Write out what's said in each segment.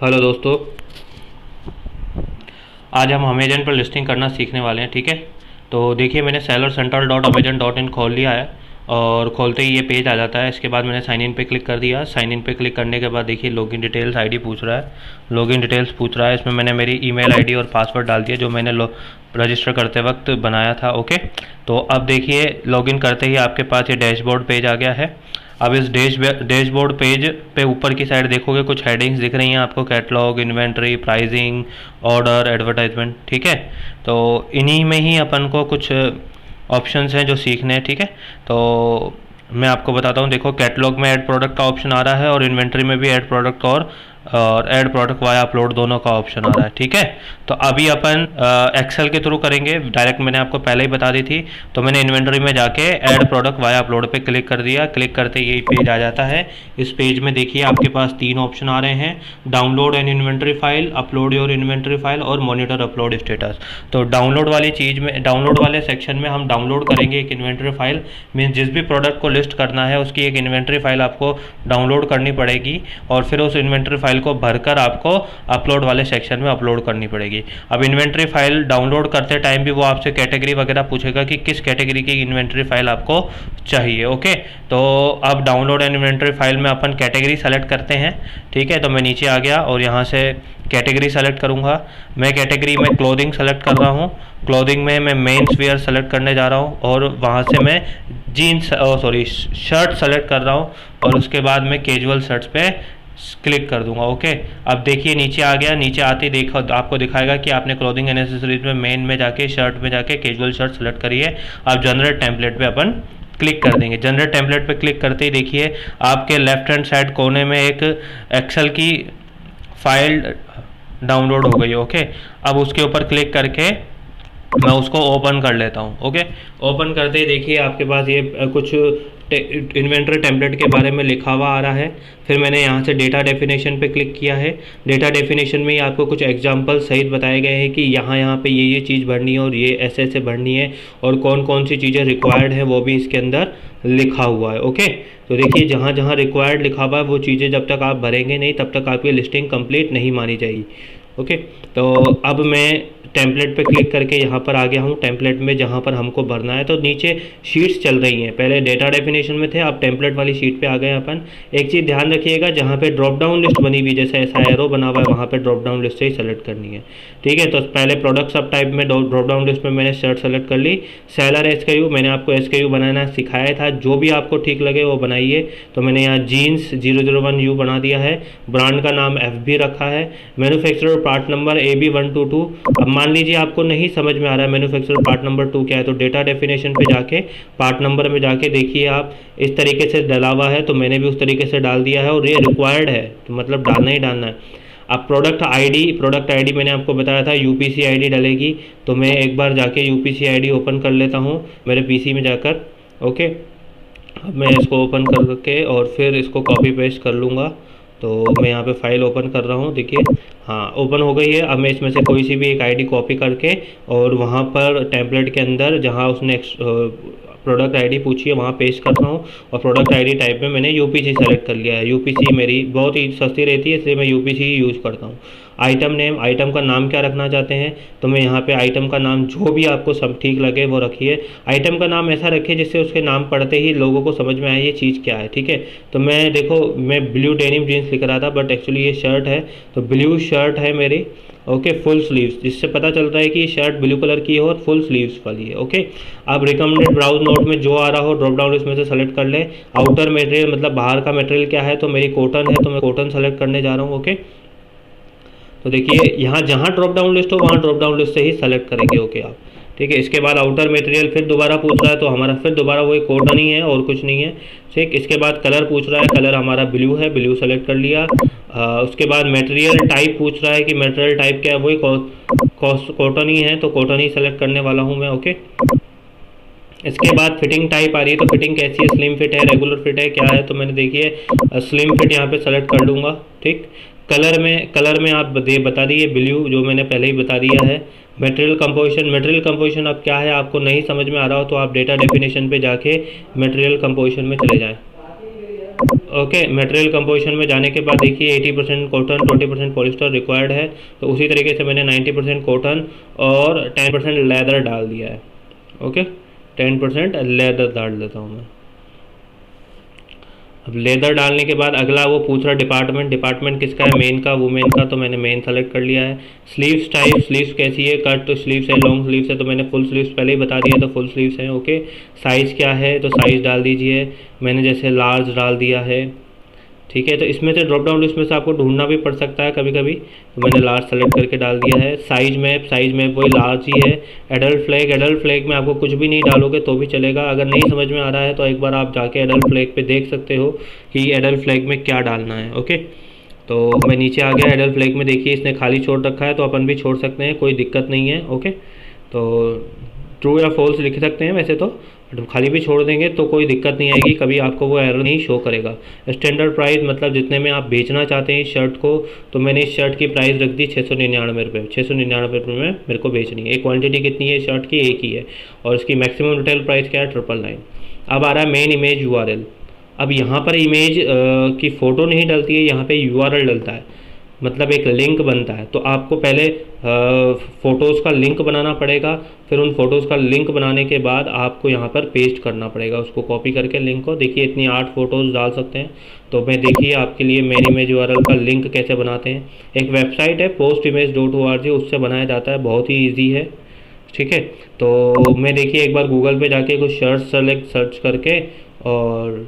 Hello दोस्तों, आज हम अमेजन पर लिस्टिंग करना सीखने वाले हैं। ठीक है, तो देखिए मैंने sellercentral.amazon.in खोल लिया है और खोलते ही ये पेज आ जाता है। इसके बाद मैंने साइन इन पे क्लिक कर दिया। साइन इन पे क्लिक करने के बाद देखिए लॉगिन डिटेल्स आईडी पूछ रहा है। लॉगिन डिटेल्स पूछ रहा है, इसमें मैंने मेरी ईमेल आईडी और पासवर्ड डाल दिया जो मैंने रजिस्टर करते वक्त बनाया था। ओके, तो अब देखिए लॉगिन करते ही आपके पास ये डैशबोर्ड पेज आ गया है। अब इस डैशबोर्ड पेज पे ऊपर की साइड देखोगे कुछ हेडिंग्स दिख रही हैं आपको, catalogue, inventory, pricing, order, advertisement. ठीक है, तो इन्हीं में ही अपन को कुछ ऑप्शंस हैं जो सीखने हैं। ठीक है, तो मैं आपको बताता हूँ। देखो कैटलॉग में ऐड प्रोडक्ट का ऑप्शन आ रहा है और इन्वेंट्री में भी ऐड प्रोडक्ट और ऐड प्रोडक्ट वाया अपलोड दोनों का ऑप्शन आ रहा है। ठीक है, तो अभी अपन एक्सेल के थ्रू करेंगे डायरेक्ट। मैंने आपको पहले ही बता दी थी। तो मैंने इन्वेंट्री में जाके ऐड प्रोडक्ट वाया अपलोड पे क्लिक कर दिया। क्लिक करते यही पेज आ जाता है। इस पेज में देखिए आपके पास तीन ऑप्शन आ रहे हैं, download an inventory file, upload your inventory file और मॉनिटर अपलोड स्टेटस। तो डाउनलोड वाली चीज़ में, डाउनलोड वाले सेक्शन में हम डाउनलोड करेंगे एक इन्वेंट्री फाइल। मीन्स जिस भी प्रोडक्ट को लिस्ट करना है उसकी एक इन्वेंट्री फाइल आपको डाउनलोड करनी पड़ेगी और फिर उस इन्वेंट्री फाइल को भरकर आपको अपलोड वाले सेक्शन में अपलोड करनी पड़ेगी। अब इन्वेंट्री फाइल डाउनलोड करते टाइम भी वो आपसे कैटेगरी वगैरह पूछेगा कि किस कैटेगरी की इन्वेंट्री फाइल आपको चाहिए। ओके, तो अब डाउनलोड एंड इन्वेंट्री फाइल में अपन कैटेगरी सेलेक्ट करते हैं। ठीक है, तो मैं नीचे आ गया और यहाँ से कैटेगरी सेलेक्ट करूँगा। मैं कैटेगरी में क्लोथिंग सेलेक्ट कर रहा हूँ। क्लोथिंग में मैं मेंस वेयर सेलेक्ट करने जा रहा हूँ और वहाँ से मैं जीन्स शर्ट सेलेक्ट कर रहा हूँ और उसके बाद मैं कैजुअल शर्ट्स पे क्लिक कर दूंगा। ओके, अब देखिए नीचे आ गया। नीचे आते ही देखो आपको दिखाएगा कि आपने क्लोथिंग एंड एक्सेसरीज में मेन में जाके शर्ट में जाके कैजुअल शर्ट सेलेक्ट करिए। अब जनरेट टेम्पलेट पे अपन क्लिक कर देंगे। जनरेट टेम्पलेट पे क्लिक करते ही देखिए आपके लेफ्ट हैंड साइड कोने में एक एक्सेल की फाइल डाउनलोड हो गई। ओके, अब उसके ऊपर क्लिक करके मैं उसको ओपन कर लेता हूँ। ओके, ओपन करते ही देखिए आपके पास ये कुछ इन्वेंट्री टेम्पलेट के बारे में लिखा हुआ आ रहा है। फिर मैंने यहाँ से डेटा डेफिनेशन पे क्लिक किया है। डेटा डेफिनेशन में ही आपको कुछ एग्जांपल सहित बताए गए हैं कि यहाँ पे ये चीज़ भरनी है और ये ऐसे ऐसे भरनी है और कौन कौन सी चीज़ें रिक्वायर्ड है वो भी इसके अंदर लिखा हुआ है। ओके, तो देखिए जहाँ जहाँ रिक्वायर्ड लिखा हुआ है वो चीज़ें जब तक आप भरेंगे नहीं तब तक आपकी लिस्टिंग कंप्लीट नहीं मानी जाएगी। ओके, तो अब मैं टेम्पलेट पे क्लिक करके यहाँ पर आ गया हूँ। टेम्पलेट में जहाँ पर हमको भरना है तो नीचे शीट्स चल रही हैं। पहले डेटा डेफिनेशन में थे, अब टेम्पलेट वाली शीट पे आ गए अपन। एक चीज़ ध्यान रखिएगा, जहाँ पे ड्रॉप डाउन लिस्ट बनी हुई जैसे ऐसा एरो बना हुआ है वहाँ पे ड्रॉप डाउन लिस्ट से ही सेलेक्ट करनी है। ठीक है, तो पहले प्रोडक्ट सब टाइप में ड्रॉप डाउन लिस्ट में मैंने शर्ट सेलेक्ट कर ली। सेलर SKU मैंने आपको SKU बनाना सिखाया था, जो भी आपको ठीक लगे वो बनाइए। तो मैंने यहाँ जीन्स 001U बना दिया है। ब्रांड का नाम FB रखा है। Manufacturer part number AB122। अब मान लीजिए आपको नहीं समझ में आ रहा है मैन्युफैक्चरर पार्ट नंबर 2 क्या है, तो डेटा डेफिनेशन पे जाके पार्ट नंबर में जाके देखिए आप इस तरीके से डला हुआ है, तो मैंने भी उस तरीके से डाल दिया है और ये रिक्वायर्ड है तो मतलब डालना ही डालना है। अब प्रोडक्ट आईडी मैंने आपको बताया था UPC ID डलेगी, तो मैं एक बार जाके UPC ID ओपन कर लेता हूँ मेरे PC में जाकर। ओके, अब मैं इसको ओपन करके और फिर इसको कॉपी पेस्ट कर लूँगा। तो मैं यहाँ पे फाइल ओपन कर रहा हूँ, देखिए हाँ ओपन हो गई है। अब मैं इसमें से कोई सी भी एक आईडी कॉपी करके और वहाँ पर टेम्पलेट के अंदर जहाँ उसने प्रोडक्ट आईडी पूछी है वहाँ पेस्ट कर रहा हूँ और प्रोडक्ट आईडी टाइप में मैंने UPC सेलेक्ट कर लिया है। UPC मेरी बहुत ही सस्ती रहती है इसलिए मैं UPC ही यूज़ करता हूँ। आइटम नेम, आइटम का नाम क्या रखना चाहते हैं तो मैं यहाँ पे आइटम का नाम जो भी आपको सब ठीक लगे वो रखिए। आइटम का नाम ऐसा रखिए जिससे उसके नाम पढ़ते ही लोगों को समझ में आए ये चीज़ क्या है। ठीक है, तो मैं देखो मैं ब्लू डेनिम जीन्स लिख रहा था बट एक्चुअली ये शर्ट है, तो ब्लू शर्ट है मेरी। ओके, फुल स्लीव्स, जिससे पता चलता है कि ये शर्ट ब्लू कलर की है और फुल स्लीव्स वाली है। ओके, अब रिकमेंडेड ब्राउज नोट में जो आ रहा हो ड्रॉप डाउन इसमें से सेलेक्ट कर ले। आउटर मटेरियल मतलब बाहर का मटेरियल क्या है, तो मेरी कॉटन है तो मैं कॉटन सेलेक्ट करने जा रहा हूँ। ओके, तो देखिए यहाँ जहाँ ड्रॉप डाउन लिस्ट हो वहाँ ड्रॉप डाउन लिस्ट से ही सेलेक्ट करेंगे। ओके आप, ठीक है। इसके बाद आउटर मटेरियल फिर दोबारा पूछ रहा है तो हमारा फिर दोबारा वही कॉटन ही है और कुछ नहीं है। ठीक, इसके बाद कलर पूछ रहा है, कलर हमारा ब्लू है, ब्लू सेलेक्ट कर लिया। उसके बाद मटेरियल टाइप पूछ रहा है कि मटेरियल टाइप क्या है, वही कॉटन ही है तो कॉटन ही सेलेक्ट करने वाला हूँ मैं। ओके, इसके बाद फिटिंग टाइप आ रही है तो फिटिंग कैसी है, स्लिम फिट है, रेगुलर फिट है, क्या है, तो मैंने देखिए स्लिम फिट यहाँ पे सेलेक्ट कर लूँगा। ठीक, कलर में आप बता दिए ब्लू जो मैंने पहले ही बता दिया है। मटेरियल कंपोजिशन अब क्या है आपको नहीं समझ में आ रहा हो तो आप डेटा डेफिनेशन पे जाके मटेरियल कंपोजिशन में चले जाएं। ओके, मटेरियल कंपोजिशन में जाने के बाद देखिए 80% कॉटन 20% पॉलिस्टर रिक्वायर्ड है, तो उसी तरीके से मैंने 90% कॉटन और 10% लेदर डाल दिया है। ओके, 10% लेदर डाल देता हूँ मैं। अब लेदर डालने के बाद अगला वो पूछ रहा डिपार्टमेंट किसका है, मेन का, वुमेन का, तो मैंने मेन सेलेक्ट कर लिया है। स्लीव्स टाइप, स्लीव्स कैसी है, कट तो स्लीव्स है, लॉन्ग स्लीव्स है, तो मैंने फुल स्लीव्स पहले ही बता दिया तो फुल स्लीव्स हैं। ओके, साइज़ क्या है, तो साइज़ डाल दीजिए, मैंने जैसे लार्ज डाल दिया है। ठीक है, तो इसमें से ड्रॉप डाउन लिस्ट में से आपको ढूंढना भी पड़ सकता है कभी कभी, तो मैंने लार्ज सेलेक्ट करके डाल दिया है। साइज मैप वही लार्ज ही है। एडल्ट फ्लैग में आपको कुछ भी नहीं डालोगे तो भी चलेगा। अगर नहीं समझ में आ रहा है तो एक बार आप जाके एडल्ट फ्लैग पे देख सकते हो कि एडल्ट फ्लैग में क्या डालना है। ओके, तो मैं नीचे आ गया एडल्ट फ्लैग में, देखिए इसने खाली छोड़ रखा है, तो अपन भी छोड़ सकते हैं, कोई दिक्कत नहीं है। ओके, तो ट्रू या फॉल्स लिख सकते हैं वैसे तो, खाली भी छोड़ देंगे तो कोई दिक्कत नहीं आएगी, कभी आपको वो एरर नहीं शो करेगा। स्टैंडर्ड प्राइस मतलब जितने में आप बेचना चाहते हैं इस शर्ट को, तो मैंने इस शर्ट की प्राइस रख दी 699 रुपये। 699 रुपये में मेरे को बेचनी है। क्वांटिटी कितनी है शर्ट की, एक ही है, और इसकी मैक्सिमम रिटेल प्राइस क्या है, 999। अब आ रहा है मेन इमेज URL। अब यहाँ पर इमेज की फ़ोटो नहीं डलती है, यहाँ पे URL डलता है, मतलब एक लिंक बनता है। तो आपको पहले फ़ोटोज़ का लिंक बनाना पड़ेगा, फिर उन फ़ोटोज़ का लिंक बनाने के बाद आपको यहाँ पर पेस्ट करना पड़ेगा, उसको कॉपी करके लिंक को। देखिए इतनी 8 फ़ोटोज़ डाल सकते हैं, तो मैं देखिए आपके लिए मेन इमेज URL का लिंक कैसे बनाते हैं। एक वेबसाइट है postimage.org, उससे बनाया जाता है, बहुत ही ईजी है। ठीक है, तो मैं देखिए एक बार गूगल पे जाके कुछ सर्च करके और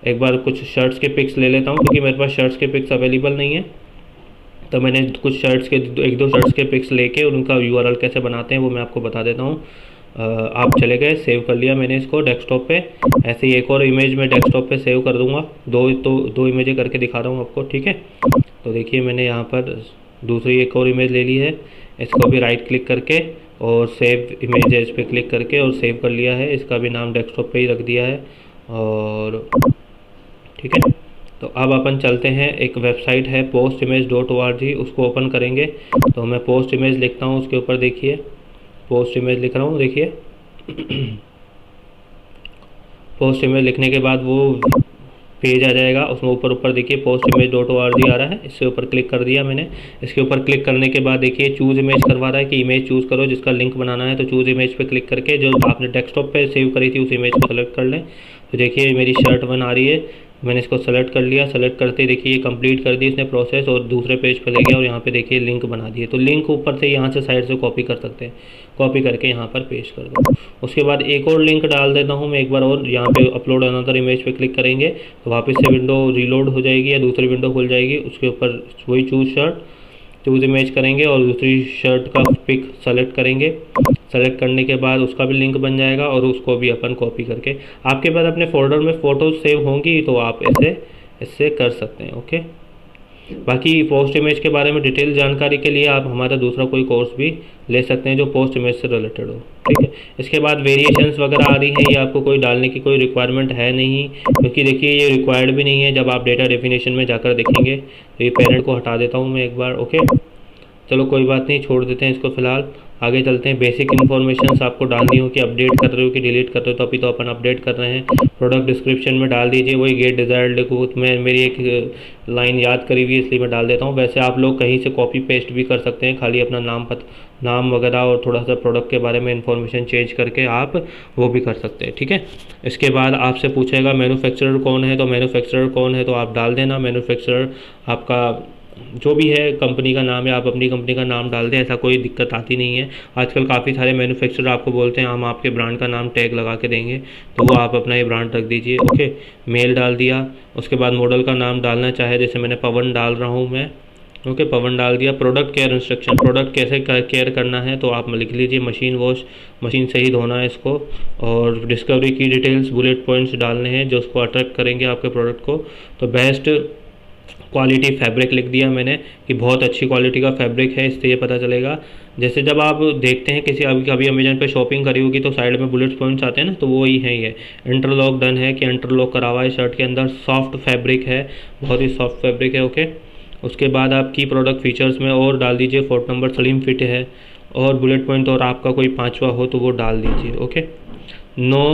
एक बार कुछ शर्ट्स के पिक्स ले लेता हूँ, क्योंकि मेरे पास शर्ट्स के पिक्स अवेलेबल नहीं है। तो मैंने कुछ शर्ट्स के एक दो शर्ट्स के पिक्स लेके उनका URL कैसे बनाते हैं वो मैं आपको बता देता हूँ। आप चले गए, सेव कर लिया मैंने इसको डेस्कटॉप पे। ऐसे ही एक और इमेज मैं डेस्कटॉप पे सेव कर दूंगा, दो इमेजें करके दिखा रहा हूँ आपको। ठीक है, तो देखिए मैंने यहाँ पर दूसरी एक और इमेज ले ली है, इसको भी राइट क्लिक करके और सेव इमेजेस पे क्लिक करके और सेव कर लिया है। इसका भी नाम डेस्कटॉप पे ही रख दिया है। और ठीक है, तो अब अपन चलते हैं, एक वेबसाइट है postimage.org, उसको ओपन करेंगे। तो मैं पोस्ट इमेज लिखता हूँ, उसके ऊपर देखिए पोस्ट इमेज लिख रहा हूँ, देखिए पोस्ट इमेज लिखने के बाद वो पेज आ जाएगा, उसमें ऊपर देखिए postimage.org आ रहा है, इसके ऊपर क्लिक कर दिया मैंने। इसके ऊपर क्लिक करने के बाद देखिए चूज़ इमेज करवा रहा है कि इमेज चूज़ करो जिसका लिंक बनाना है। तो चूज़ इमेज पे क्लिक करके जो आपने डेस्कटॉप पे सेव करी थी उस इमेज को सेलेक्ट कर लें। तो देखिए मेरी शर्ट बन आ रही है, मैंने इसको सेलेक्ट कर लिया। सेलेक्ट करते ही देखिए ये कंप्लीट कर दी इसने प्रोसेस, और दूसरे पेज पे ले गया और यहाँ पे देखिए लिंक बना दिए। तो लिंक ऊपर से यहाँ से साइड से कॉपी कर सकते हैं, कॉपी करके यहाँ पर पेस्ट कर दो। उसके बाद एक और लिंक डाल देता हूँ मैं एक बार, और यहाँ पे अपलोड अनदर इमेज पे क्लिक करेंगे तो वापस से विंडो रीलोड हो जाएगी या दूसरी विंडो खुल जाएगी। उसके ऊपर वही चूज़ इमेज करेंगे और दूसरी शर्ट का पिक सेलेक्ट करेंगे। सेलेक्ट करने के बाद उसका भी लिंक बन जाएगा और उसको भी अपन कॉपी करके, आपके पास अपने फोल्डर में फ़ोटोज़ सेव होंगी तो आप इससे कर सकते हैं। ओके, बाकी पोस्ट इमेज के बारे में डिटेल जानकारी के लिए आप हमारा दूसरा कोई कोर्स भी ले सकते हैं जो पोस्ट इमेज से रिलेटेड हो। ठीक है, इसके बाद वेरिएशंस वगैरह आ रही हैं, ये आपको कोई डालने की कोई रिक्वायरमेंट है नहीं, क्योंकि देखिए ये रिक्वायर्ड भी नहीं है। जब आप डेटा डेफिनेशन में जाकर देखेंगे तो ये पेरेंट को हटा देता हूँ मैं एक बार। ओके, चलो कोई बात नहीं, छोड़ देते हैं इसको फिलहाल। आगे चलते हैं। बेसिक इन्फॉर्मेशन आपको डालनी हो कि अपडेट कर रहे हो कि डिलीट कर रहे हो, तो अभी तो अपन अपडेट कर रहे हैं। प्रोडक्ट डिस्क्रिप्शन में डाल दीजिए वही गेट डिज़ायर्ड लिखो, मैं मेरी एक लाइन याद करी हुई है इसलिए मैं डाल देता हूँ। वैसे आप लोग कहीं से कॉपी पेस्ट भी कर सकते हैं, खाली अपना नाम वगैरह और थोड़ा सा प्रोडक्ट के बारे में इन्फॉर्मेशन चेंज करके आप वो भी कर सकते हैं। ठीक है, इसके बाद आपसे पूछेगा मैन्युफैक्चरर कौन है, तो मैन्युफैक्चरर कौन है तो आप डाल देना। मैन्युफैक्चरर आपका जो भी है कंपनी का नाम है, आप अपनी कंपनी का नाम डाल दें, ऐसा कोई दिक्कत आती नहीं है। आजकल काफ़ी सारे मैन्युफैक्चरर आपको बोलते हैं हम आपके ब्रांड का नाम टैग लगा के देंगे, तो वो आप अपना ये ब्रांड रख दीजिए। ओके, मेल डाल दिया। उसके बाद मॉडल का नाम डालना चाहे, जैसे मैंने पवन डाल रहा हूँ मैं। ओके, पवन डाल दिया। प्रोडक्ट केयर इंस्ट्रक्शन, प्रोडक्ट कैसे केयर करना है तो आप लिख लीजिए मशीन वॉश, मशीन से ही धोना है इसको। और डिस्कवरी की डिटेल्स, बुलेट पॉइंट्स डालने हैं जो उसको अट्रैक्ट करेंगे आपके प्रोडक्ट को। तो बेस्ट क्वालिटी फैब्रिक लिख दिया मैंने कि बहुत अच्छी क्वालिटी का फैब्रिक है, इससे ये पता चलेगा। जैसे जब आप देखते हैं किसी अभी अमेजन पे शॉपिंग करी होगी तो साइड में बुलेट पॉइंट्स आते हैं ना, तो वो ही है। ये इंटरलॉक डन है कि इंटरलॉक करा हुआ है शर्ट के अंदर, सॉफ्ट फैब्रिक है, बहुत ही सॉफ्ट फैब्रिक है। ओके, उसके बाद आप की प्रोडक्ट फीचर्स में और डाल दीजिए 4 नंबर स्लिम फिट है, और बुलेट पॉइंट और आपका कोई 5वां हो तो वो डाल दीजिए। ओके, नो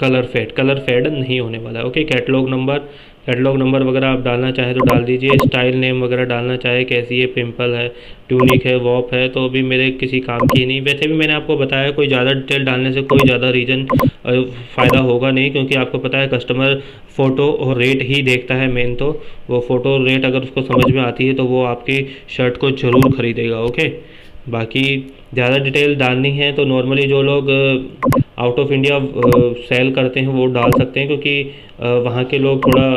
कलर फेड नहीं होने वाला है। ओके, कैटलॉग नंबर वगैरह आप डालना चाहे तो डाल दीजिए, स्टाइल नेम वगैरह डालना चाहे, कैसी है, पिंपल है, ट्यूनिक है, वॉप है, तो अभी मेरे किसी काम की नहीं। वैसे भी मैंने आपको बताया कोई ज़्यादा डिटेल डालने से कोई ज़्यादा रीज़न फ़ायदा होगा नहीं, क्योंकि आपको पता है कस्टमर फ़ोटो और रेट ही देखता है मेन। तो वो फ़ोटो और रेट अगर उसको समझ में आती है तो वो आपकी शर्ट को ज़रूर ख़रीदेगा। ओके, बाकी ज़्यादा डिटेल डालनी है तो नॉर्मली जो लोग आउट ऑफ इंडिया सेल करते हैं वो डाल सकते हैं, क्योंकि वहाँ के लोग थोड़ा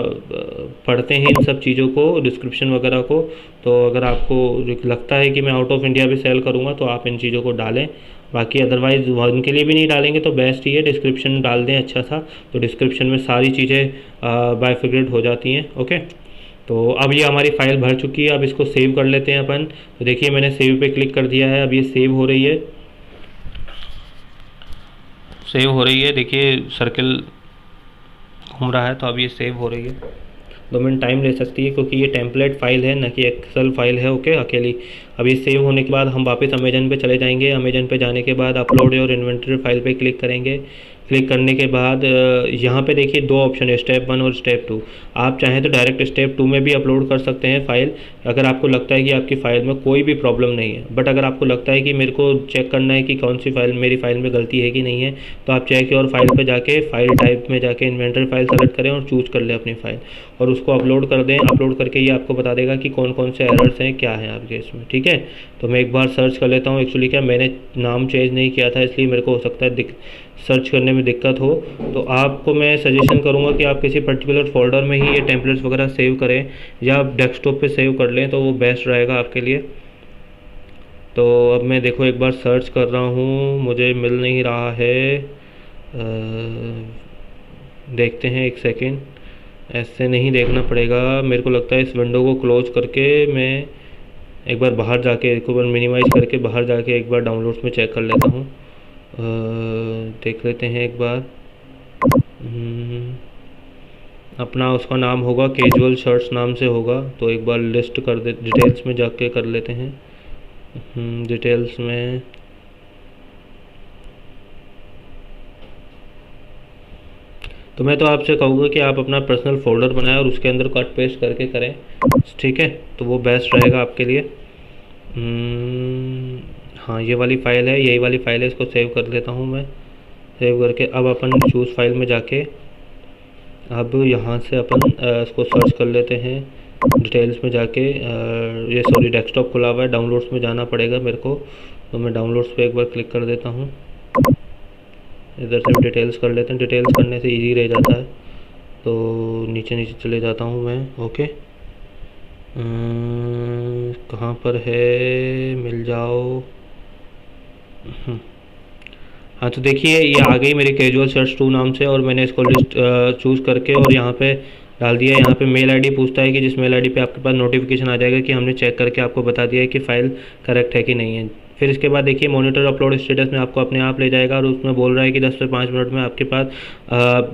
पढ़ते हैं इन सब चीज़ों को, डिस्क्रिप्शन वगैरह को। तो अगर आपको लगता है कि मैं आउट ऑफ इंडिया भी सेल करूँगा तो आप इन चीज़ों को डालें। बाकी अदरवाइज़ उनके लिए भी नहीं डालेंगे तो बेस्ट ही है, डिस्क्रिप्शन डाल दें अच्छा सा, तो डिस्क्रिप्शन में सारी चीज़ें बाइफिकेट हो जाती हैं। ओके, तो अब ये हमारी फ़ाइल भर चुकी है, अब इसको सेव कर लेते हैं अपन। तो देखिए मैंने सेव पे क्लिक कर दिया है, अब ये सेव हो रही है, देखिए सर्कल घूम रहा है, तो अब ये सेव हो रही है। 2 मिनट टाइम ले सकती है क्योंकि ये टेम्पलेट फाइल है ना कि एक्सेल फाइल है। ओके, अकेली। अब ये सेव होने के बाद हम वापस अमेजन पे चले जाएंगे। अमेजन पे जाने के बाद अपलोड योर इन्वेंटरी फाइल पे क्लिक करेंगे। क्लिक करने के बाद यहाँ पे देखिए 2 ऑप्शन है, स्टेप 1 और स्टेप 2। आप चाहें तो डायरेक्ट स्टेप 2 में भी अपलोड कर सकते हैं फाइल, अगर आपको लगता है कि आपकी फ़ाइल में कोई भी प्रॉब्लम नहीं है। बट अगर आपको लगता है कि मेरे को चेक करना है कि कौन सी फ़ाइल मेरी फ़ाइल में गलती है कि नहीं है, तो आप चेक और फाइल पे जाके फाइल टाइप में जाके इन्वेंटरी फाइल सेलेक्ट करें और चूज़ कर लें अपनी फ़ाइल, और उसको अपलोड कर दें। अपलोड करके ये आपको बता देगा कि कौन कौन से एरर्स हैं, क्या हैं आपके इसमें। ठीक है, तो मैं एक बार सर्च कर लेता हूँ। एक्चुअली क्या मैंने नाम चेंज नहीं किया था, इसलिए मेरे को हो सकता है सर्च करने में दिक्कत हो। तो आपको मैं सजेशन करूँगा कि आप किसी पर्टिकुलर फोल्डर में ही ये टेम्पलेट्स वगैरह सेव करें, या आप डेस्कटॉप पे सेव कर लें तो वो बेस्ट रहेगा आपके लिए। तो अब मैं देखो एक बार सर्च कर रहा हूँ, मुझे मिल नहीं रहा है। देखते हैं, एक सेकेंड, ऐसे नहीं देखना पड़ेगा। मेरे को लगता है इस विंडो को क्लोज करके मैं एक बार बाहर जाके, एक बार मिनिमाइज़ करके बाहर जाके एक बार डाउनलोड्स में चेक कर लेता हूँ। देख लेते हैं एक बार। अपना उसका नाम होगा कैजुअल शर्ट्स नाम से होगा, तो एक बार लिस्ट कर दे, डिटेल्स में जाके कर लेते हैं। डिटेल्स में तो मैं तो आपसे कहूँगा कि आप अपना पर्सनल फोल्डर बनाएं और उसके अंदर कट पेस्ट करके करें। ठीक है, तो वो बेस्ट रहेगा आपके लिए। हाँ, ये वाली फ़ाइल है, यही वाली फ़ाइल है, इसको सेव कर लेता हूँ मैं। सेव करके अब अपन चूज़ फाइल में जाके अब यहाँ से अपन इसको सर्च कर लेते हैं। डिटेल्स में जाके ये सॉरी डेस्कटॉप खुला हुआ है, डाउनलोड्स में जाना पड़ेगा मेरे को, तो मैं डाउनलोड्स पे एक बार क्लिक कर देता हूँ। इधर से डिटेल्स कर लेते हैं, डिटेल्स करने से इजी रह जाता है। तो नीचे नीचे चले जाता हूँ मैं। ओके, कहाँ पर है, मिल जाओ। हाँ, तो देखिए ये आ गई मेरी कैजुअल शर्ट्स 2 नाम से, और मैंने इसको लिस्ट चूज़ करके और यहाँ पे डाल दिया। यहाँ पे मेल आईडी पूछता है कि जिस मेल आईडी पे आपके पास नोटिफिकेशन आ जाएगा कि हमने चेक करके आपको बता दिया है कि फ़ाइल करेक्ट है कि नहीं है। फिर इसके बाद देखिए मॉनिटर अपलोड स्टेटस में आपको अपने आप ले जाएगा, और उसमें बोल रहा है कि 10 से 5 मिनट में आपके पास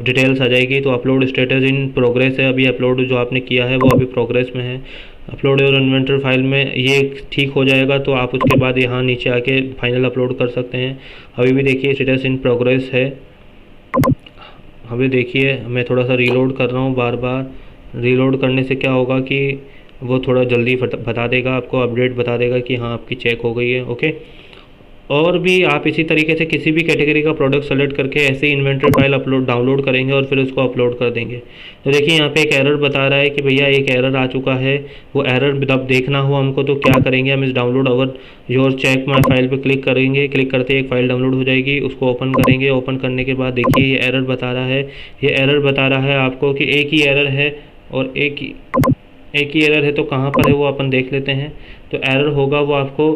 डिटेल्स आ जाएगी। तो अपलोड स्टेटस इन प्रोग्रेस है, अभी अपलोड जो आपने किया है वो अभी प्रोग्रेस में है। अपलोड और इन्वेंटरी फाइल में ये ठीक हो जाएगा तो आप उसके बाद यहाँ नीचे आके फाइनल अपलोड कर सकते हैं। अभी भी देखिए स्टेटस इन प्रोग्रेस है। अभी देखिए मैं थोड़ा सा रीलोड कर रहा हूँ, बार बार रीलोड करने से क्या होगा कि वो थोड़ा जल्दी बता देगा आपको, अपडेट बता देगा कि हाँ आपकी चेक हो गई है। ओके, और भी आप इसी तरीके से किसी भी कैटेगरी का प्रोडक्ट सेलेक्ट करके ऐसे ही इन्वेंटरी फाइल डाउनलोड करेंगे और फिर उसको अपलोड कर देंगे। तो देखिए यहाँ पे एक एरर बता रहा है कि भैया एक एरर आ चुका है। वो एरर जब देखना हो हमको तो क्या करेंगे, हम इस download our your check my file पे क्लिक करेंगे। क्लिक करते एक फ़ाइल डाउनलोड हो जाएगी, उसको ओपन करेंगे। ओपन करने के बाद देखिए ये एरर बता रहा है, ये एरर बता रहा है आपको कि एक ही एरर है, और एक ही एरर है। तो कहाँ पर है वो अपन देख लेते हैं। तो एरर होगा वो आपको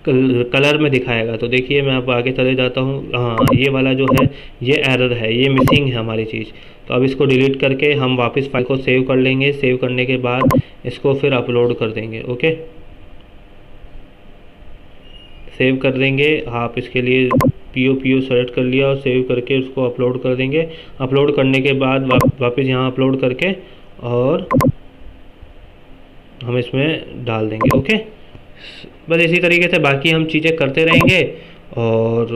कलर में दिखाएगा। तो देखिए मैं अब आगे चले जाता हूँ। हाँ, ये वाला जो है ये एरर है, ये मिसिंग है हमारी चीज़। तो अब इसको डिलीट करके हम वापस फाइल को सेव कर लेंगे। सेव करने के बाद इसको फिर अपलोड कर देंगे। ओके, सेव कर देंगे। आप इसके लिए पीओ सेलेक्ट कर लिया और सेव करके उसको अपलोड कर देंगे। अपलोड करने के बाद वापस यहाँ अपलोड करके और हम इसमें डाल देंगे। ओके, बस इसी तरीके से बाकी हम चीज़ें करते रहेंगे और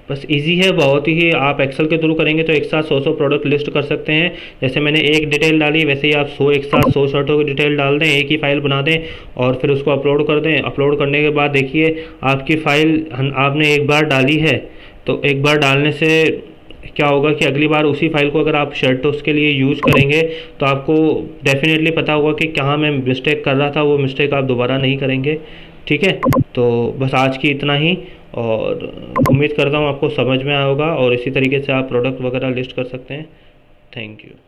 बस इजी है बहुत ही। आप एक्सेल के थ्रू करेंगे तो एक साथ 100 प्रोडक्ट लिस्ट कर सकते हैं। जैसे मैंने एक डिटेल डाली, वैसे ही आप 100 एक साथ 100 शर्टों की डिटेल डाल दें, एक ही फाइल बना दें और फिर उसको अपलोड कर दें। अपलोड करने के बाद देखिए आपकी फ़ाइल आपने एक बार डाली है, तो एक बार डालने से क्या होगा कि अगली बार उसी फाइल को अगर आप शर्टोस के लिए यूज़ करेंगे तो आपको डेफिनेटली पता होगा कि कहाँ मैं मिस्टेक कर रहा था, वो मिस्टेक आप दोबारा नहीं करेंगे। ठीक है, तो बस आज की इतना ही, और उम्मीद करता हूँ आपको समझ में आया होगा और इसी तरीके से आप प्रोडक्ट वगैरह लिस्ट कर सकते हैं। Thank you.